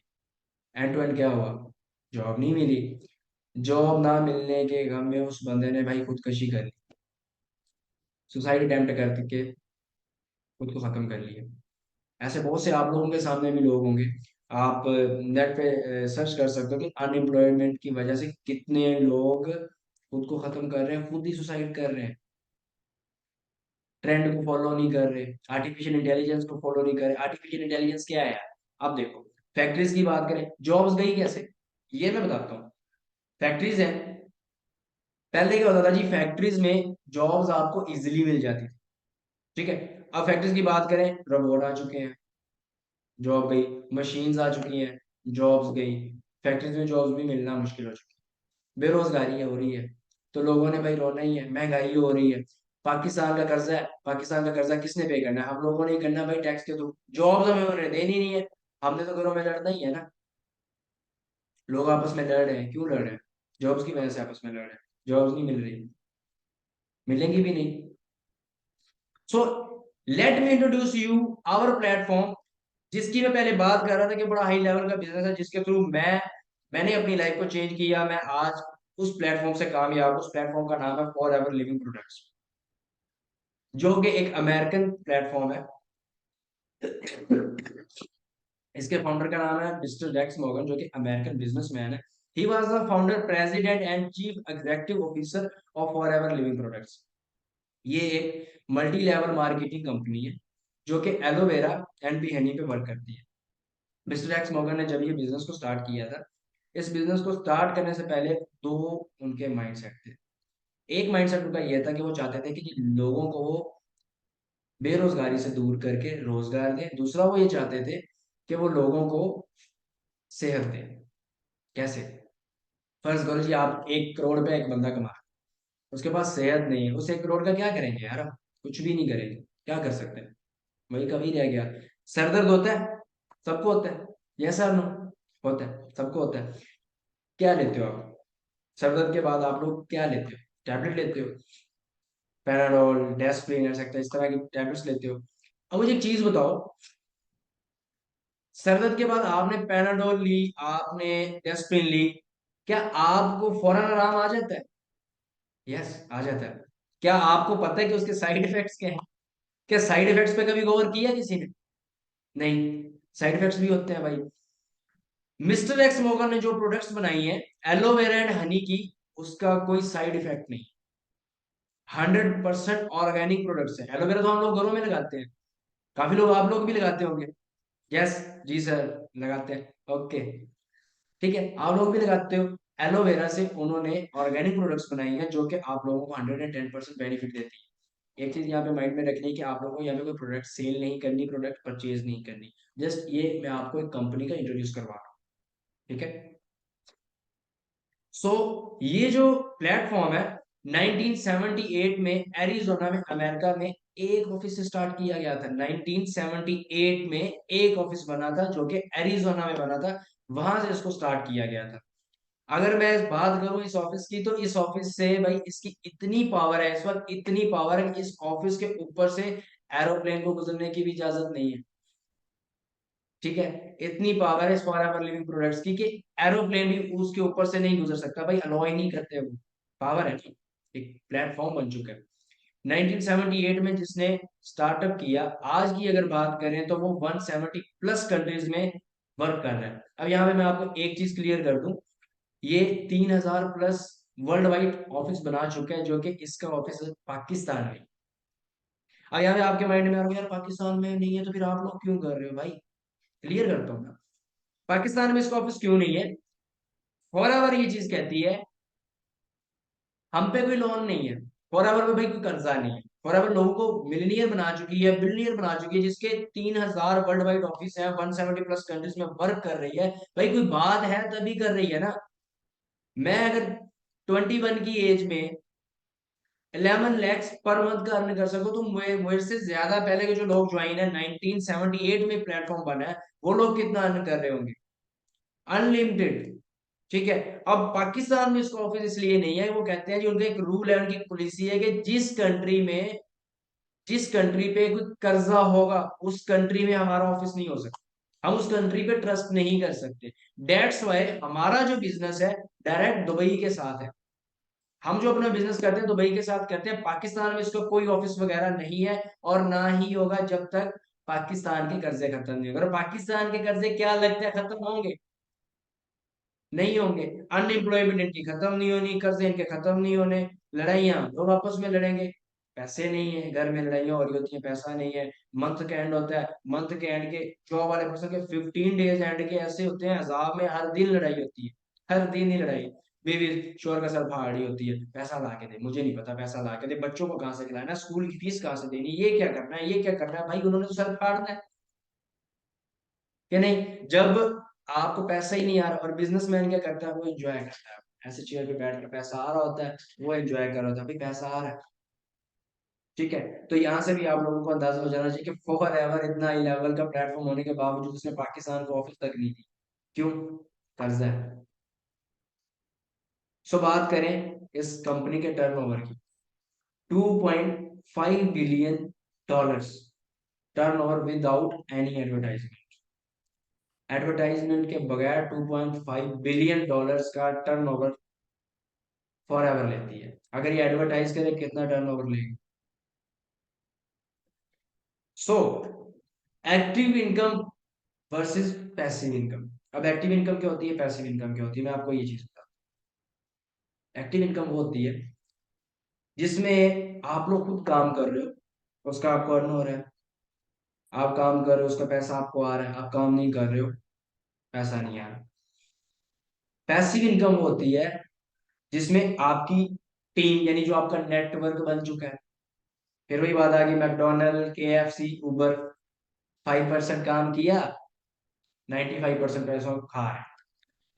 S1: एंड टू एंड क्या हुआ? जॉब नहीं मिली। जॉब ना मिलने के गम में उस बंदे ने भाई खुदकशी कर ली, सुसाइड अटेम्प्ट करके खुद को खत्म कर लिया। ऐसे बहुत से आप लोगों के सामने भी लोग होंगे। आप नेट पे सर्च कर सकते हो कि अनएम्प्लॉयमेंट की वजह से कितने लोग खुद को खत्म कर रहे हैं, खुद ही सुसाइड कर रहे हैं। ट्रेंड को फॉलो नहीं कर रहे, आर्टिफिशियल इंटेलिजेंस को फॉलो नहीं कर रहे। आर्टिफिशियल इंटेलिजेंस क्या है यार? आप देखो, फैक्ट्रीज की बात करें, जॉब्स गई कैसे? ये मैं बताता हूँ। फैक्ट्रीज है, पहले क्या होता था जी, फैक्ट्रीज में जॉब्स आपको इजिली मिल जाती थी। ठीक है। अब फैक्ट्रीज की बात करें, रोबोट आ चुके हैं, जॉब गई। मशीन्स आ चुकी हैं, जॉब्स गई। फैक्ट्रीज में जॉब्स भी मिलना मुश्किल हो चुकी है। बेरोजगारी हो रही है, तो लोगों ने भाई रोना ही है, महंगाई हो रही है। पाकिस्तान का कर्जा है, पाकिस्तान का कर्जा किसने पे करना है? हम लोगों ने ही करना भाई, टैक्स के थ्रू। जॉब्स हमें उन्होंने देनी नहीं है, हमने तो घरों में लड़ना ही है ना। लोग आपस में लड़ रहे हैं, क्यों लड़ रहे हैं? जॉब्स की वजह से आपस में लड़ रहे हैं। जॉब्स नहीं मिल रही, मिलेंगी भी नहीं। So let me introduce you our platform, जिसकी मैं पहले बात कर रहा था कि बड़ा हाई लेवल का बिजनेस है, जिसके थ्रू मैंने अपनी लाइफ को चेंज किया। मैं आज उस प्लेटफॉर्म से कामयाब। उस प्लेटफॉर्म का नाम है फॉर एवर लिविंग प्रोडक्ट्स, जो कि एक अमेरिकन प्लेटफॉर्म है। इसके फाउंडर का नाम है मिस्टर जैक्स मॉर्गन, जो कि अमेरिकन बिजनेसमैन है। He was the founder, president and chief executive officer of for ever living products. ये एक मल्टी लेवल मार्केटिंग कंपनी है, जो कि एलोवेरा एंड बी हनी पे वर्क करती है। मिस्टर एक्स मॉर्गन ने जब ये बिजनेस को स्टार्ट किया था, इस बिजनेस को स्टार्ट करने से पहले दो उनके माइंडसेट थे। एक माइंडसेट उनका यह था कि वो चाहते थे कि लोगों को वो बेरोजगारी से दूर करके रोजगार दें। दूसरा वो ये चाहते थे कि वो लोगों को सेहत दें। कैसे? फर्ज करो जी, आप 1 करोड़ पे एक बंदा कमा रहा है, उसके पास सेहत नहीं है, उस 1 करोड़ का क्या करेंगे यार? हम कुछ भी नहीं करेंगे। क्या कर सकते हैं? वही कभी रह गया। सर दर्द होता है, सबको होता है। Yes sir, no? होता है, सबको होता है। क्या लेते हो आप? सर दर्द के बाद आप लोग क्या लेते हो? टैबलेट लेते हो। पैराडोल, डेस्प्रिन, एक्सेट्रा, इस तरह की टैबलेट्स लेते हो। अब मुझे एक चीज बताओ, सरदर्द के बाद आपने पैराडोल ली, आपने डेस्प्रिन ली, क्या आपको फौरन आराम आ जाता है? यस, आ जाता है। क्या आपको पता है कि उसके साइड इफेक्ट्स क्या हैं? क्या साइड इफेक्ट्स पे कभी गौर किया किसी ने? नहीं, साइड इफेक्ट्स भी होते हैं भाई। मिस्टर एक्स मोगर ने जो प्रोडक्ट्स बनाई हैं, एलोवेरा एंड हनी की, उसका कोई साइड इफेक्ट नहीं। 100% ऑर्गेनिक प्रोडक्ट्स है। एलोवेरा तो हम लोग घरों में लगाते हैं, काफी लोग, आप लोग भी लगाते होंगे। यस, जी सर, लगाते हैं। ओके, ठीक है, आप लोग भी लगाते हो। एलोवेरा से उन्होंने ऑर्गेनिक प्रोडक्ट्स बनाई हैं जो कि आप लोगों को 110% बेनिफिट देती है। एक चीज यहाँ पे माइंड में रखनी है कि आप लोगों को यहाँ पे कोई प्रोडक्ट सेल नहीं करनी, प्रोडक्ट परचेज नहीं करनी। जस्ट ये मैं आपको एक कंपनी का इंट्रोड्यूस करवा रहा हूँ, ठीक है। ये जो प्लेटफॉर्म है, 1978 में एरिजोना में, अमेरिका में एक ऑफिस स्टार्ट किया गया था। 1978 में एक ऑफिस बना था जो कि एरिजोना में बना था, वहां से इसको स्टार्ट किया गया था। अगर मैं इस बात करूं इस ऑफिस की, तो इस ऑफिस से भाई इसकी इतनी पावर है, इस वक्त इतनी पावर है कि इस ऑफिस के ऊपर से एरोप्लेन को गुजरने की भी इजाजत नहीं है, ठीक है। इतनी पावर है इस फॉरएवर लिविंग प्रोडक्ट्स की कि एरोप्लेन भी उसके ऊपर से नहीं गुजर सकता भाई, अलाउ ही नहीं करते वो। पावर है, एक प्लेटफॉर्म बन चुका है। 1978 में जिसने स्टार्टअप किया, आज की अगर बात करें तो वो 170 प्लस कंट्रीज में वर्क कर रहा है। अब यहाँ पे मैं आपको एक चीज क्लियर कर दूं, ये 3000 प्लस वर्ल्ड वाइड ऑफिस बना चुका है, जो कि इसका ऑफिस है पाकिस्तान में। अब यहाँ पे आपके माइंड में आ रहा है, यार पाकिस्तान में नहीं है तो फिर आप लोग क्यों कर रहे हो भाई? क्लियर करता हूँ मैं, पाकिस्तान में इसका ऑफिस क्यों नहीं है। फॉरएवर ये चीज कहती है, हम पे कोई लोन नहीं है, फॉरएवर में भाई कोई कर्जा नहीं है। फॉरएवर लोगों को मिलीनियर बना चुकी है, बिलियनियर बना चुकी है, जिसके 3000 वर्ल्ड वाइड ऑफिस है, 170 प्लस कंट्रीज में वर्क कर रही है। भाई कोई बात है तभी कर रही है ना। मैं अगर 21 की एज में 11 लैक्स पर मंथ का अर्न कर सको, तो मेरे से ज्यादा पहले के जो लोग ज्वाइन है, 1978 में प्लेटफॉर्म बना है, वो लोग कितना अर्न कर रहे होंगे? अनलिमिटेड, ठीक है। अब पाकिस्तान में इसका ऑफिस इसलिए नहीं है, वो कहते हैं कि उनका एक रूल है, उनकी पॉलिसी है कि जिस कंट्री पे कोई कर्जा होगा, उस कंट्री में हमारा ऑफिस नहीं हो सकता, हम उस कंट्री पे ट्रस्ट नहीं कर सकते। डेट्स वाई हमारा जो बिजनेस है डायरेक्ट दुबई के साथ है। हम जो अपना बिजनेस करते हैं दुबई के साथ करते हैं, पाकिस्तान में इसका कोई ऑफिस वगैरह नहीं है, और ना ही होगा जब तक पाकिस्तान के कर्जे खत्म नहीं होंगे। और पाकिस्तान के कर्जे क्या लगता है खत्म होंगे? नहीं होंगे। अनएम्प्लॉयमेंट इनकी खत्म नहीं होनी, कर्जे इनके खत्म नहीं होने, लड़ाइयां लोग आपस में लड़ेंगे, पैसे नहीं है, घर में लड़ाइयां हो रही होती हैं, पैसा नहीं है, मंथ का एंड होता है, मंथ के एंड के जॉब वाले पर्सन के 15 डेज एंड के ऐसे होते हैं, अजाब में हर दिन लड़ाई होती है, हर दिन ही लड़ाई। बेबी शोर का सर फाड़ी होती है, पैसा ला के दे, मुझे नहीं पता, पैसा ला के दे, बच्चों को कहाँ से खिलाना, स्कूल की फीस कहाँ से देनी, ये क्या करना है, ये क्या करना है, भाई उन्होंने तो सर फाड़ना है कि नहीं। जब आपको पैसा ही नहीं आ रहा, और बिजनेसमैन क्या करता है, वो एंजॉय करता है, ऐसे चेयर पे बैठ कर पैसा आ रहा होता है, वो एंजॉय कर रहा होता है, भाई पैसा आ रहा है, ठीक है। तो यहाँ से भी आप लोगों को अंदाजा हो जाना चाहिए कि फॉर एवर इतना हाई लेवल का प्लेटफॉर्म होने के बावजूद उसने पाकिस्तान को ऑफिस तक नहीं दी, क्यों? कर्जा है। बात करें इस कंपनी के टर्नओवर की, 2.5 billion dollars turnover without any advertisement. Advertisement के बगैर 2.5 बिलियन डॉलर्स का टर्नओवर फॉर एवर लेती है। अगर ये एडवर्टाइज करे कितना टर्नओवर लेगी? So active income versus passive income. अब एक्टिव इनकम क्या होती है, पैसिव इनकम क्या होती है, मैं आपको ये चीज बताता हूँ। एक्टिव इनकम वो होती है जिसमें आप लोग खुद काम कर रहे हो, उसका आपको अर्न हो रहा है, आप काम कर रहे हो उसका पैसा आपको आ रहा है, आप काम नहीं कर रहे हो, पैसा नहीं आ रहा। पैसिव इनकम वो होती है जिसमें आपकी टीम, यानी जो आपका नेटवर्क बन चुका है, फिर वही बात आ गई, मैकडोनल्ड, KFC, उबर, 5% काम किया, 95% पैसा खा रहे हैं।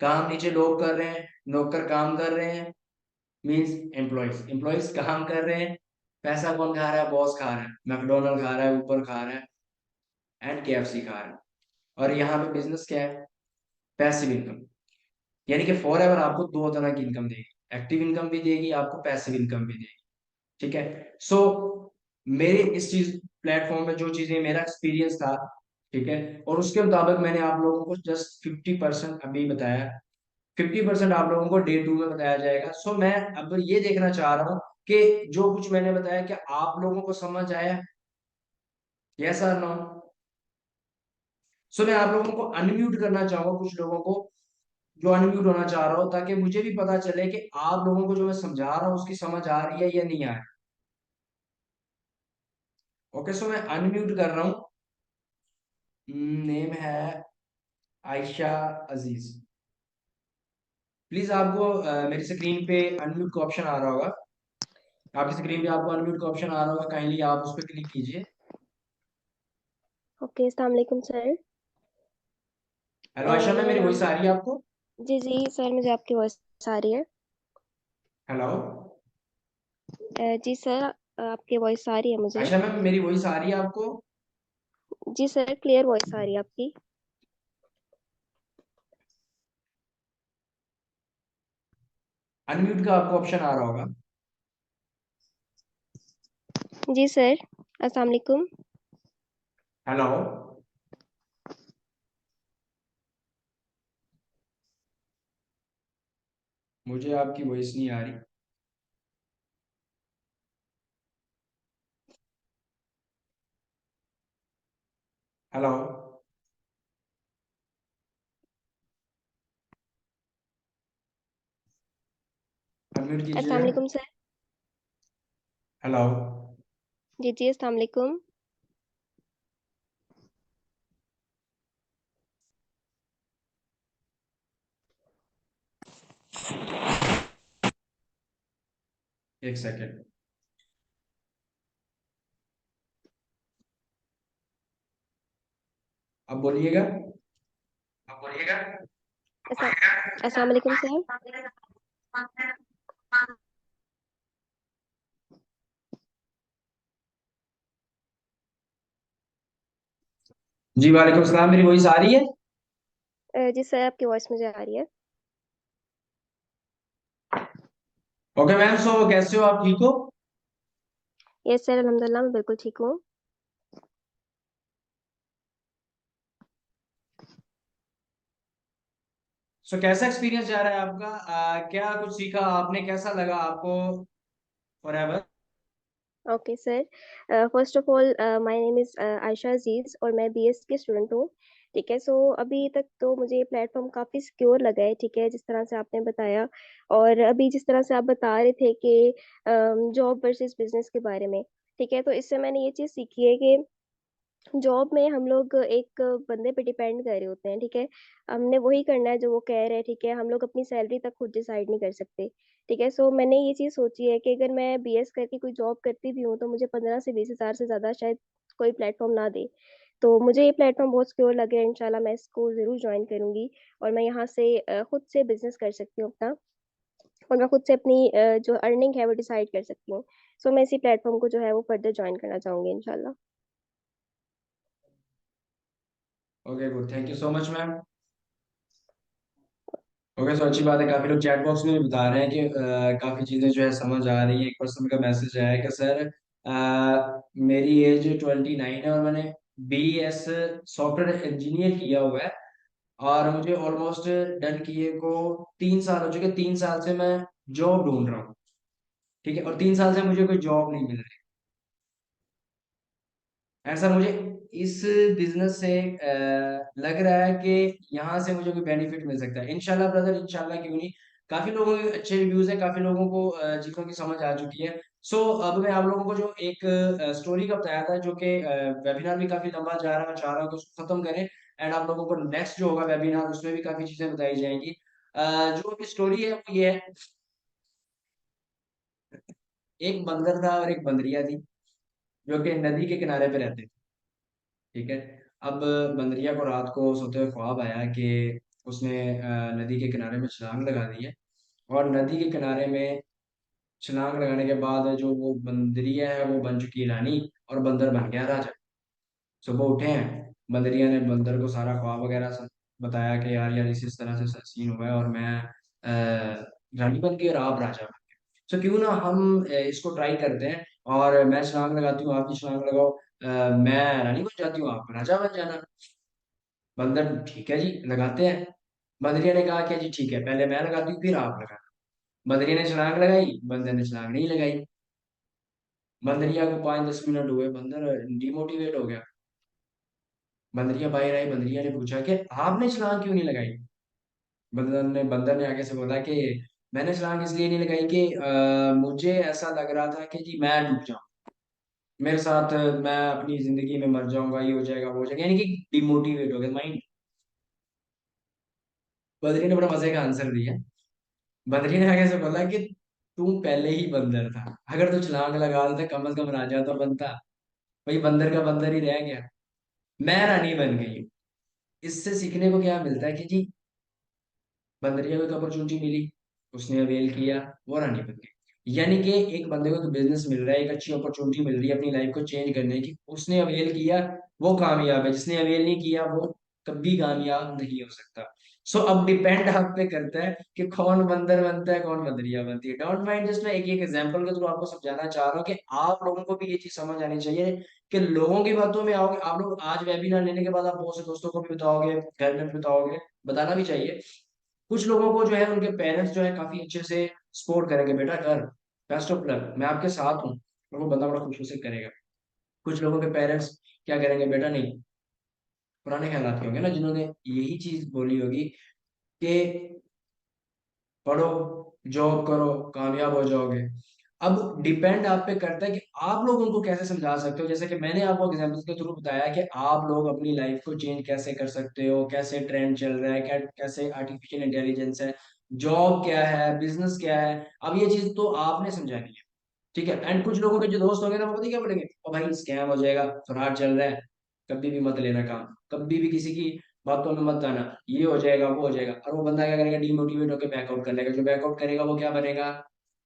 S1: काम नीचे लोग कर रहे हैं, नौकर काम कर रहे हैं, मींस एम्प्लॉयज एम्प्लॉयज काम कर रहे हैं, पैसा कौन खा रहा है? बॉस खा रहा है, मैकडोनल्ड खा रहा है, ऊपर खा रहा है, एंड KFC खा रहा है। और यहाँ पे बिजनेस क्या है? पैसिव इनकम, यानी कि फॉर एवर आपको दो तरह की इनकम देगी, एक्टिव इनकम भी देगी आपको, पैसिव इनकम भी देगी। ठीक है। सो मेरे इस चीज प्लेटफॉर्म पे जो चीजें मेरा एक्सपीरियंस था, ठीक है, और उसके मुताबिक मैंने आप लोगों को जस्ट 50% अभी बताया। 50% आप लोगों को डे 2 में बताया जाएगा। सो मैं अब ये देखना चाह रहा हूँ कि जो कुछ मैंने बताया कि आप लोगों को समझ आया, यस और नो। सो मैं आप लोगों को अनम्यूट करना चाहूंगा, कुछ लोगों को जो अनम्यूट होना चाह रहा हो, ताकि मुझे भी पता चले कि आप लोगों को जो मैं समझा रहा हूँ उसकी समझ आ रही है या नहीं आ रही। ओके, सो मैं अनम्यूट कर रहा हूँ। नेम है आयशा अजीज। प्लीज आपको मेरी स्क्रीन पे अनम्यूट का ऑप्शन आ रहा होगा। आपकी स्क्रीन पे आपको अनम्यूट का ऑप्शन आ रहा होगा, काइंडली आप उस पर क्लिक कीजिए।
S2: ओके, अस्सलाम वालेकुम सर।
S1: हेलो आयशा मैम,
S2: मेरा
S1: मेरी
S2: नाम।
S1: वॉइस आ रही है आपको?
S2: जी जी सर, मुझे आपकी वॉइस आ रही है।
S1: हेलो
S2: जी सर, आपकी वॉइस आ रही है मुझे।
S1: आयशा मैम, मेरी वॉइस आ रही है आपको?
S2: जी सर, क्लियर वॉइस आ रही है आपकी।
S1: अनम्यूट का आपको ऑप्शन आ रहा होगा।
S2: जी सर, अस्सलाम वालेकुम।
S1: हेलो मुझे आपकी वॉइस नहीं आ रही। हेलो अनम्यूट
S2: अस्सलाम
S1: कीजिएगा।
S2: वालेकुम सर।
S1: हेलो
S2: जी जी, अस्सलाम वालेकुम।
S1: एक सेकेंड, अब बोलिएगा। अब बोलिएगा।
S2: अस्सलाम अस्सलाम वालेकुम सर।
S1: जी वालेकुम सलाम, मेरी वॉइस आ रही है?
S2: जी सर, आपकी वॉइस मुझे आ रही है।
S1: ओके मैम, सो कैसे हो आप, ठीक हो?
S2: यस सर, अल्हम्दुलिल्लाह मैं बिल्कुल ठीक हूँ।
S1: सो कैसा एक्सपीरियंस जा रहा है आपका? क्या कुछ सीखा आपने, कैसा लगा आपको forever?
S2: Okay sir, first of all my name is Ayesha Aziz और मैं बीएस की स्टूडेंट हूँ। ठीक है, सो अभी तक तो मुझे ये प्लेटफॉर्म काफ़ी सिक्योर लगा है, ठीक है, जिस तरह से आपने बताया। और अभी जिस तरह से आप बता रहे थे कि जॉब वर्सेस बिजनेस के बारे में, ठीक है, तो इससे मैंने ये चीज़ सीखी है कि जॉब में हम लोग एक बंदे पे डिपेंड कर रहे होते हैं, ठीक है। हमने वही करना है जो वो कह रहे हैं, ठीक है। हम लोग अपनी सैलरी तक खुद डिसाइड नहीं कर सकते, ठीक है। सो मैंने ये चीज़ सोची है कि अगर मैं बीएस करके कोई जॉब करती भी हूँ तो मुझे 15 से 20 हज़ार से ज़्यादा शायद कोई प्लेटफॉर्म ना दे। तो मुझे ये प्लेटफॉर्म बहुत सिक्योर लगे, इंशाल्लाह मैं इसको ज़रूर ज्वाइन करूंगी। और मैं यहाँ से खुद से बिजनेस कर सकती हूँ अपना। और मैं खुद से अपनी जो अर्निंग है वो डिसाइड कर सकती हूँ। सो मैं इसी प्लेटफॉर्म को जो है वो फर्दर ज्वाइन करना चाहूंगी इंशाल्लाह।
S1: Okay good, thank you so much ma'am. Okay, so अच्छी बात है, काफी लोग चैट बॉक्स में भी बता रहे हैं कि काफी चीजें जो है समझ आ रही है। एक पर्सन का मैसेज आया है कि सर मेरी एज 29 है और मैंने BS सॉफ्टवेयर इंजीनियर किया हुआ है, और मुझे ऑलमोस्ट डन किए को 3 साल हो चुके। 3 साल से मैं जॉब ढूंढ रहा हूँ, ठीक है, और 3 साल से मुझे कोई जॉब नहीं मिल रही। ऐसा मुझे इस बिजनेस से लग रहा है कि यहाँ से मुझे कोई बेनिफिट मिल सकता है। इंशाल्लाह ब्रदर, इंशाल्लाह, क्यों नहीं। काफी लोगों के अच्छे रिव्यूज है, काफी लोगों को चीजों की समझ आ चुकी है। सो अब मैं आप लोगों को जो एक स्टोरी का बताया था, जो कि वेबिनार भी काफी लंबा जा रहा है, मैं चाह रहा हूँ कि उसको खत्म करें, एंड आप लोगों को नेक्स्ट जो होगा वेबिनार उसमें भी काफी चीजें बताई जाएंगी। जो स्टोरी है वो ये है। एक बंदर था और एक बंदरिया थी, जो कि नदी के किनारे पे रहते थे, ठीक है। अब बंदरिया को रात को सोते हुए ख्वाब आया कि उसने नदी के किनारे में छलांग लगा दी है, और नदी के किनारे में छलांग लगाने के बाद जो वो बंदरिया है वो बन चुकी है रानी, और बंदर बन गया राजा। सुबह उठे हैं, बंदरिया ने बंदर को सारा ख्वाब वगैरह सब बताया कि यार यार इस तरह से सीन हुआ है, और मैं रानी बन गई और आप राजा बन गए। सो क्यों ना हम इसको ट्राई करते हैं, और मैं छलांग लगाती हूँ, आप भी छलांग लगाओ। मैं रानी बन जाती हूँ, आप राजा बन जाना। बंदर ठीक है जी, लगाते हैं। बंदरिया ने कहा कि जी ठीक है, पहले मैं लगाती हूँ फिर आप लगाना। बंदरिया ने छलांग लगाई, बंदर ने छलांग नहीं लगाई। बंदरिया को 5-10 मिनट हुए, बंदर डिमोटिवेट हो गया। बंदरिया बाहर आई, बंदरिया ने पूछा कि आपने छलांग क्यों नहीं लगाई। बंदर ने आगे से बोला कि मैंने छलांग इसलिए नहीं लगाई कि मुझे ऐसा लग रहा था कि जी मैं डूब जाऊं, मेरे साथ मैं अपनी जिंदगी में मर जाऊंगा, ये हो जाएगा वो हो जाएगा, यानी कि डिमोटिवेट हो गया माइंड। बद्री ने बड़ा मजे का आंसर दिया। बद्री ने आगे से बोला कि तू पहले ही बंदर था, अगर तू छलांग लगा देता कम से कम राजा तो बनता। भाई बंदर का बंदर ही रह गया, मैं रानी बन गई। इससे सीखने को क्या मिलता है कि जी बंदरिया को एक अपॉर्चुनिटी मिली, उसने अवेल किया, वो रानी बन गई। यानी कि एक बंदे को एक बिजनेस मिल रहा है, एक अच्छी अपॉर्चुनिटी मिल रही है अपनी लाइफ को चेंज करने की, उसने अवेल किया, वो कामयाब है। जिसने अवेल नहीं किया वो कभी कामयाब नहीं हो सकता। सो अब डिपेंड आप पे करता है कि कौन बंदर बनता है, कौन बंदरिया बनती है। डोंट माइंड, जस्ट मैं एक एक एग्जांपल के थ्रू आपको समझाना चाह रहा हूँ कि आप लोगों को भी ये चीज समझ आनी चाहिए कि लोगों की बातों में आओगे आप लोग। आज वेबिनार लेने के बाद आप बहुत से दोस्तों को भी बताओगे, घर में भी बताओगे, बताना भी चाहिए। कुछ लोगों को जो है उनके पेरेंट्स जो है काफी अच्छे से सपोर्ट करेंगे, बेटा कर, बेस्ट ऑफ लक, मैं आपके साथ हूँ, और वो बंदा बड़ा खुशी से करेगा। कुछ लोगों के पेरेंट्स क्या करेंगे, बेटा नहीं, पुराने ख्याल के होंगे ना जिन्होंने यही चीज बोली होगी कि पढ़ो, जॉब करो, कामयाब हो जाओगे। अब डिपेंड आप पे करता है कि आप लोग उनको कैसे समझा सकते हो। जैसे कि मैंने आपको एग्जाम्पल के थ्रू बताया कि आप लोग अपनी लाइफ को चेंज कैसे कर सकते हो, कैसे ट्रेंड चल रहा है, कैसे आर्टिफिशियल इंटेलिजेंस है, जॉब क्या है, बिजनेस क्या है। अब ये चीज तो आपने समझानी है, ठीक है। एंड कुछ लोगों के जो दोस्त होंगे ना, वो पता है क्या बोलेंगे, ओ भाई स्कैम हो जाएगा, फ्रॉड चल रहा है, कभी भी मत लेना काम, कभी भी किसी की बातों में मत आना, ये हो जाएगा वो हो जाएगा। और वो बंदा क्या करेगा, डिमोटिवेट होकर बैकआउट कर लेगा। जो बैकआउट करेगा वो क्या बनेगा,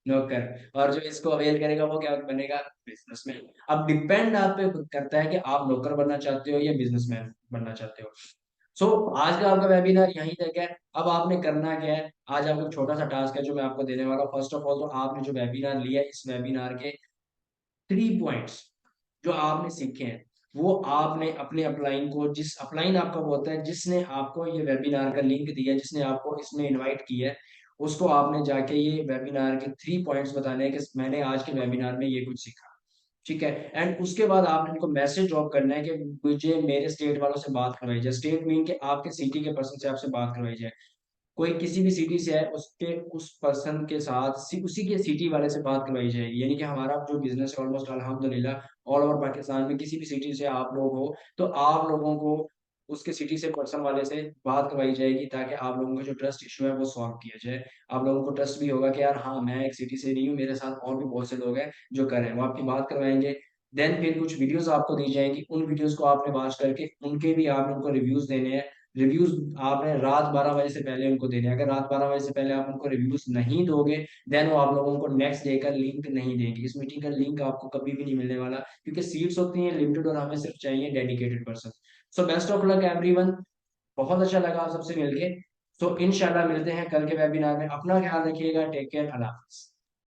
S1: नौकर। और जो इसको अवेल करेगा वो क्या बनेगा, बिजनेसमैन। अब डिपेंड आप पे करता है कि आप नौकर बनना चाहते हो या बिजनेसमैन बनना चाहते हो। सो आज का आपका वेबिनार यहीं तक है। अब आपने करना क्या है, आज आपको एक छोटा सा टास्क है जो मैं आपको देने वाला हूँ। फर्स्ट ऑफ ऑल तो आपने जो वेबिनार लिया है, इस वेबिनार के 3 पॉइंट्स जो आपने सीखे हैं, वो आपने अपने अपलाइन को, जिस अपलाइन आपका वो होता है जिसने आपको ये वेबिनार का लिंक दिया है, जिसने आपको इसमें इनवाइट किया है, उसको आपने जाके ये वेबिनार के 3 पॉइंट्स बताने हैं कि मैंने आज के वेबिनार में ये कुछ सीखा, ठीक है। एंड उसके बाद आपने उनको मैसेज ड्रॉप करना है कि मुझे मेरे स्टेट वालों से बात करवाई जाए। स्टेट मीन के आपके सिटी के पर्सन से आपसे बात करवाई जाए। कोई किसी भी सिटी से है, उसके उस पर्सन के साथ उसी के सिटी वाले से बात करवाई जाएगी। यानी कि हमारा जो बिजनेस है ऑलमोस्ट अल्हम्दुलिल्लाह ऑल ओवर पाकिस्तान में किसी भी सिटी से आप लोग हो, तो आप लोगों को उसके सिटी से पर्सन वाले से बात करवाई जाएगी, ताकि आप लोगों का जो ट्रस्ट इशू है वो सॉल्व किया जाए। आप लोगों को ट्रस्ट भी होगा कि यार हाँ, मैं एक सिटी से नहीं हूँ, मेरे साथ और भी बहुत से लोग हैं जो करें, वो आपकी बात करवाएंगे। देन फिर कुछ वीडियोस आपको दी जाएंगी, उन वीडियोस को आपने वॉच करके उनके भी आपने उनको रिव्यूज देने हैं। रिव्यूज आपने रात 12 बजे से पहले उनको देने हैं। अगर रात 12 बजे से पहले आप उनको रिव्यूज नहीं दोगे, देन वो आप लोगों को नेक्स्ट डे का लिंक नहीं देंगे। इस मीटिंग का लिंक आपको कभी भी नहीं मिलने वाला, क्योंकि सीट्स होती हैं लिमिटेड और हमें सिर्फ चाहिए dedicated person. So best of luck everyone. बहुत अच्छा लगा आप सबसे मिलके। सो इंशाल्लाह मिलते हैं कल के वेबिनार में। अपना ख्याल रखिएगा, टेक केयर, अल्लाह हाफिज़।